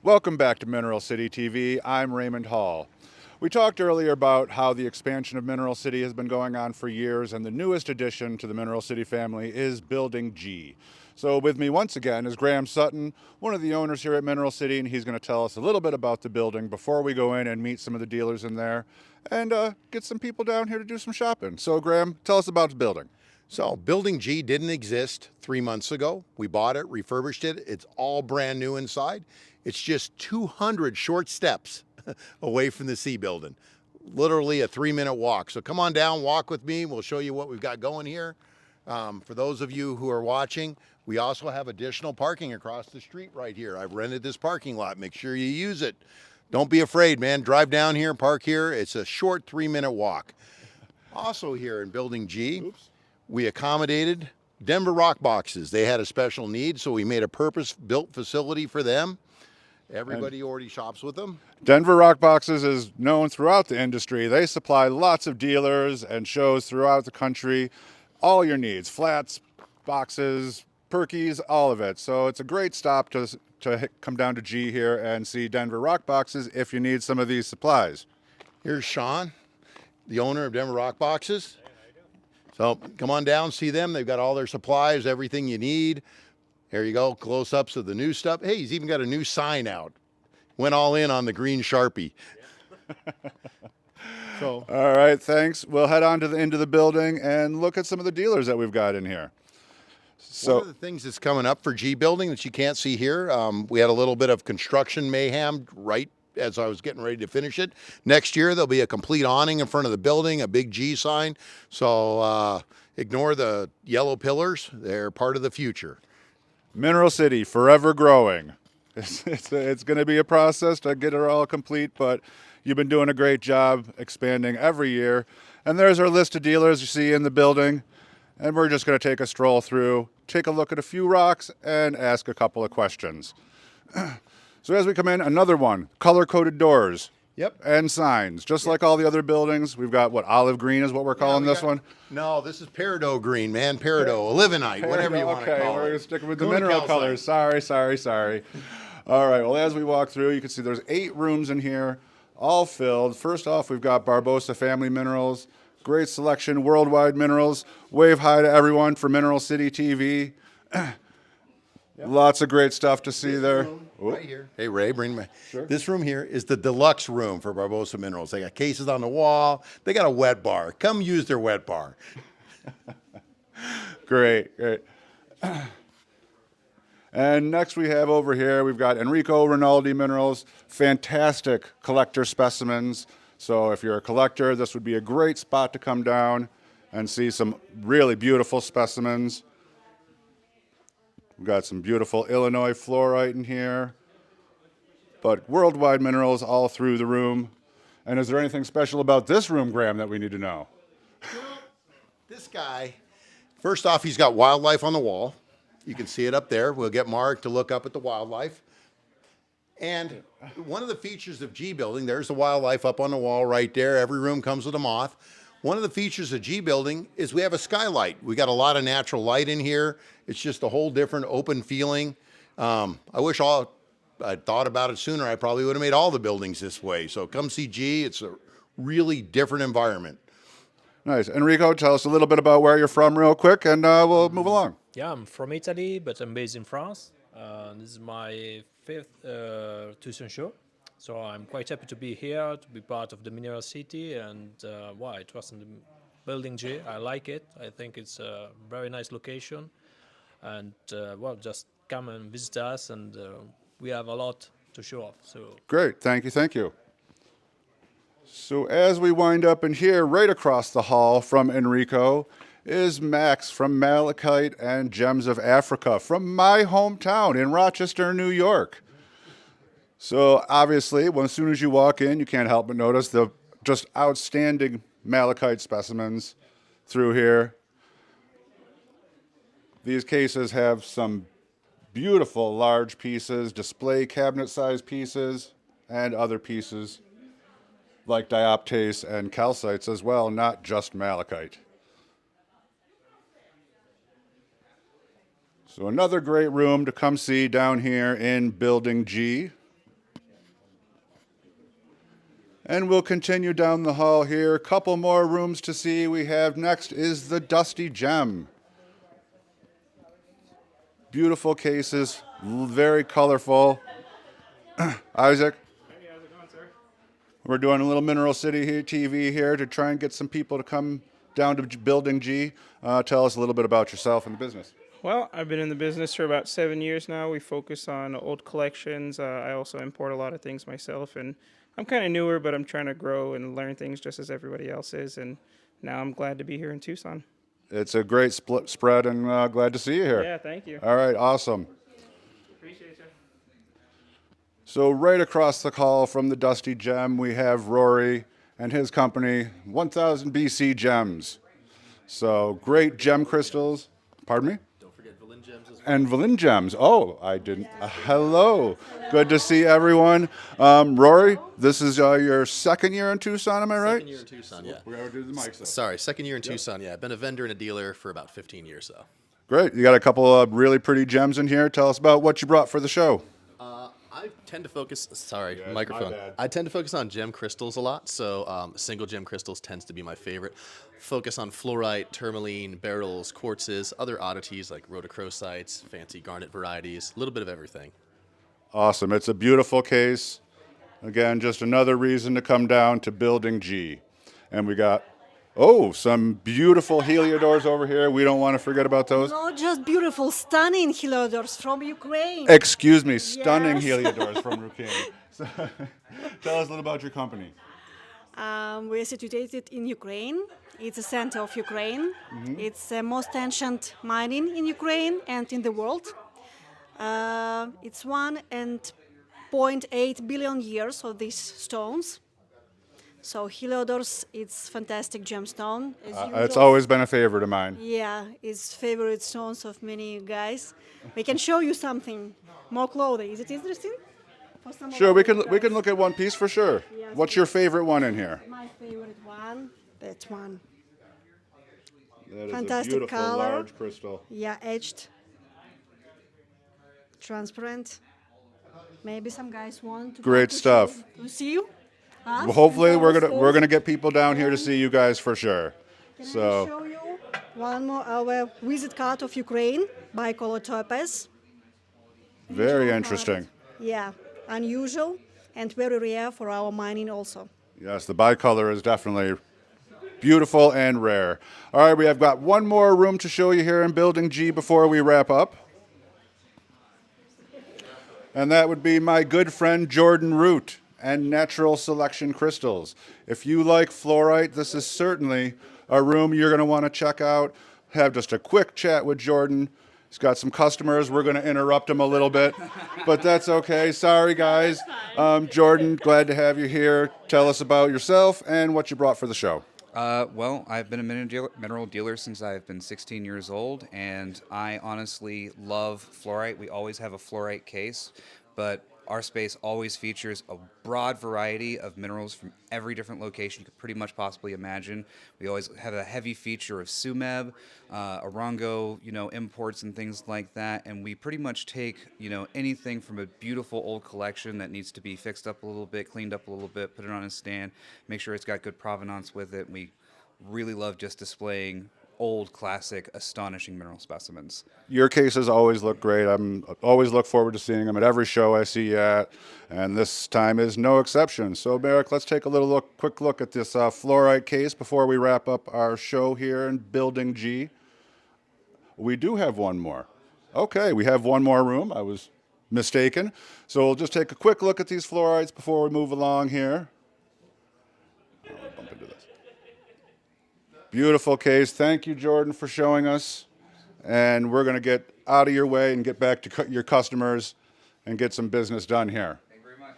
Welcome back to Mineral City TV. I'm Raymond Hall. We talked earlier about how the expansion of Mineral City has been going on for years, and the newest addition to the Mineral City family is Building G. So with me once again is Graham Sutton, one of the owners here at Mineral City, and he's going to tell us a little bit about the building before we go in and meet some of the dealers in there and get some people down here to do some shopping. So Graham, tell us about the building. So, Building G didn't exist 3 months ago. We bought it, refurbished it. It's all brand new inside. It's just 200 short steps away from the C building. Literally a 3-minute walk. So, come on down, walk with me. We'll show you what we've got going here. For those of you who are watching, we also have additional parking across the street right here. I've rented this parking lot. Make sure you use it. Don't be afraid, man. Drive down here, park here. It's a short 3-minute walk. Also, here in Building G, we accommodated Denver rock boxes. They had a special need, so we made a purpose-built facility for them. Everybody already shops with them. Denver Rock Boxes is known throughout the industry. They supply lots of dealers and shows throughout the country. All your needs, flats, boxes, perkies, all of it. So it's a great stop to come down to G here and see Denver Rock Boxes if you need some of these supplies. Here's Sean, the owner of Denver Rock Boxes. So come on down, see them. They've got all their supplies, everything you need. Here you go, close-ups of the new stuff. Hey, he's even got a new sign out. Went all in on the green Sharpie. All right, thanks. We'll head on to into the building and look at some of the dealers that we've got in here. One of the things that's coming up for G Building that you can't see here, we had a little bit of construction mayhem right as I was getting ready to finish it. Next year, there'll be a complete awning in front of the building, a big G sign. So ignore the yellow pillars. They're part of the future. Mineral City, forever growing. It's going to be a process to get it all complete, but you've been doing a great job expanding every year. And there's our list of dealers you see in the building. And we're just going to take a stroll through, take a look at a few rocks, and ask a couple of questions. So as we come in, another one, color-coded doors. Yep. And signs. Just like all the other buildings, we've got, what, olive green is what we're calling this one? No, this is peridot green, man. Peridot, livenite, whatever you want to Okay, call we're it. going to stick with the mineral colors. Sorry. All right, well, as we walk through, you can see there's 8 rooms in here, all filled. First off, we've got Barbosa Family Minerals. Great selection, worldwide minerals. Wave hi to everyone for Mineral City TV. Lots of great stuff to see there. Right here. Hey, Ray, bring me. Sure. This room here is the deluxe room for Barbosa Minerals. They got cases on the wall. They got a wet bar. Come use their wet bar. Great. And next we have over here, we've got Enrico Rinaldi Minerals, fantastic collector specimens. So if you're a collector, this would be a great spot to come down and see some really beautiful specimens. We've got some beautiful Illinois fluorite in here, but worldwide minerals all through the room. And is there anything special about this room, Graham, that we need to know? This guy, first off, he's got wildlife on the wall. You can see it up there. We'll get Mark to look up at the wildlife. And one of the features of G Building, there's the wildlife up on the wall right there. Every room comes with a moth. One of the features of G Building is we have a skylight. We got a lot of natural light in here. It's just a whole different open feeling. I wish I'd thought about it sooner. I probably would have made all the buildings this way. So come see G. It's a really different environment. Nice. Enrico, tell us a little bit about where you're from real quick, and we'll move along. Yeah, I'm from Italy, but I'm based in France. This is my 5th Tucson show. So I'm quite happy to be here, to be part of the Mineral City, and I trust in the Building G. I like it. I think it's a very nice location. And just come and visit us, and we have a lot to show off. So Great. Thank you. So as we wind up in here, right across the hall from Enrico, is Max from Malachite and Gems of Africa from my hometown in Rochester, New York. So obviously, as soon as you walk in, you can't help but notice the just outstanding malachite specimens through here. These cases have some beautiful large pieces, display cabinet-sized pieces, and other pieces like dioptase and calcites as well, not just malachite. So another great room to come see down here in Building G. And we'll continue down the hall here. A couple more rooms to see. We have next is the Dusty Gem. Beautiful cases, very colorful. Isaac? Hey, how's it going, sir? We're doing a little Mineral City here, TV here to try and get some people to come down to Building G. Tell us a little bit about yourself and the business. Well, I've been in the business for about 7 years now. We focus on old collections. I also import a lot of things myself, and I'm kind of newer, but I'm trying to grow and learn things just as everybody else is. And now I'm glad to be here in Tucson. It's a great spread, and glad to see you here. Yeah, thank you. All right, awesome. Appreciate you. So right across the hall from the Dusty Gem, we have Rory and his company, 1000 BC Gems. So great gem crystals. Pardon me? Don't forget Valin Gems as well. And Valin Gems. Oh, I didn't. Hello. Good to see everyone. Rory, this is your second year in Tucson, am I right? Second year in Tucson, yeah. We gotta do the mics. Sorry, second year in Tucson, yeah. I've been a vendor and a dealer for about 15 years, though. Great. You got a couple of really pretty gems in here. Tell us about what you brought for the show. I tend to focus, my microphone. bad. I tend to focus on gem crystals a lot, so single gem crystals tends to be my favorite. Focus on fluorite, tourmaline, beryls, quartzes, other oddities like rhodochrosites, fancy garnet varieties, a little bit of everything. Awesome. It's a beautiful case. Again, just another reason to come down to Building G. And we got, some beautiful Heliodors over here. We don't want to forget about those. Not just beautiful, stunning Heliodors from Ukraine. Excuse me, stunning Yes. Heliodors from Ukraine. So, tell us a little about your company. We're situated in Ukraine. It's a center of Ukraine. It's the most ancient mining in Ukraine and in the world. It's 1.8 billion years of these stones. So Heliodors, it's fantastic gemstone. As It's usual. always been a favorite of mine. Yeah, it's favorite stones of many guys. We can show you something more closely. Is it interesting? For some of Sure, we our can guys? look at one piece for sure. Yes. What's your favorite one in here? My favorite one, that one. That is Fantastic a beautiful color. large crystal. Yeah, etched, transparent. Maybe some guys want to Great come to stuff. to see you. Us Well, hopefully and we're our gonna stores. get people down here to see you guys for sure. Can I So show you one more our visit card of Ukraine, bicolor topaz. very Unusual interesting. card. Yeah, unusual and very rare for our mining also. Yes, the bicolor is definitely beautiful and rare. All right, we have got one more room to show you here in Building G before we wrap up. And that would be my good friend Jordan Root and Natural Selection Crystals. If you like fluorite, this is certainly a room you're going to want to check out. Have just a quick chat with Jordan. He's got some customers. We're going to interrupt him a little bit, but that's okay. Sorry, guys. Jordan, glad to have you here. Tell us about yourself and what you brought for the show. Well, I've been a mineral dealer since I've been 16 years old, and I honestly love fluorite. We always have a fluorite case, but our space always features a broad variety of minerals from every different location you could pretty much possibly imagine. We always have a heavy feature of sumeb, orongo, imports and things like that, and we pretty much take, anything from a beautiful old collection that needs to be fixed up a little bit, cleaned up a little bit, put it on a stand, make sure it's got good provenance with it. We really love just displaying old, classic, astonishing mineral specimens. Your cases always look great. I'm always look forward to seeing them at every show I see you at, and this time is no exception. So, Merrick, let's take a quick look at this fluorite case before we wrap up our show here in Building G. We do have one more. Okay, we have one more room. I was mistaken. So we'll just take a quick look at these fluorites before we move along here. Oh, I'll bump into this. Beautiful case. Thank you, Jordan, for showing us. And we're going to get out of your way and get back to your customers and get some business done here. Thank you very much.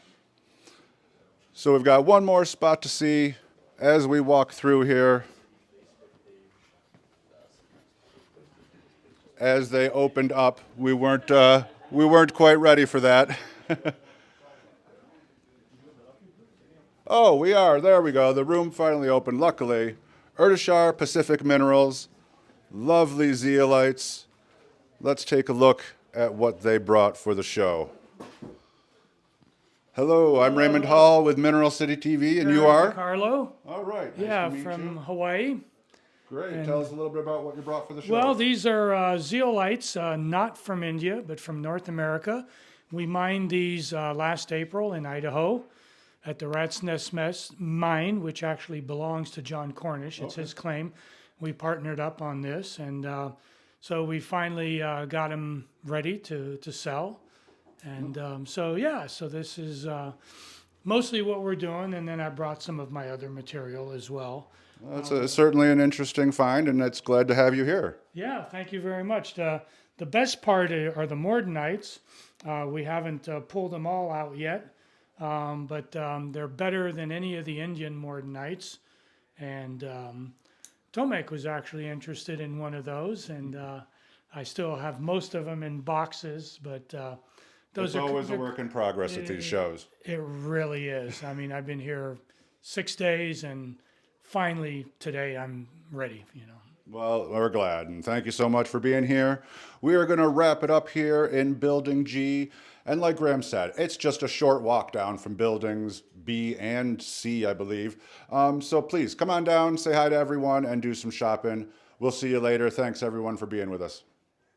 So we've got one more spot to see as we walk through here. As they opened up, we weren't quite ready for that. Oh, we are. There we go. The room finally opened. Luckily, Erdeshar Pacific Minerals, lovely zeolites. Let's take a look at what they brought for the show. Hello, I'm Raymond Hall with Mineral City TV, and you are? Carlo. All right. Nice Yeah, to meet from you. Hawaii. Great. Tell us a little bit about what you brought for the show. Well, these are zeolites, not from India, but from North America. We mined these last April in Idaho at the Rat's Nest mine, which actually belongs to John Cornish. It's his claim. We partnered up on this, and so we finally got them ready to sell. And so this is mostly what we're doing, and then I brought some of my other material as well. That's certainly an interesting find, and it's glad to have you here. Yeah, thank you very much. The best part are the Mordenites. We haven't pulled them all out yet, but they're better than any of the Indian Mordenites. And Tomek was actually interested in one of those, and I still have most of them in boxes, but those It's always a work in progress at these shows. It really is. I mean, I've been here 6 days, and finally today I'm ready, Well, we're glad, and thank you so much for being here. We are going to wrap it up here in Building G, and like Graham said, it's just a short walk down from Buildings B and C, I believe. So please, come on down, say hi to everyone, and do some shopping. We'll see you later. Thanks, everyone, for being with us.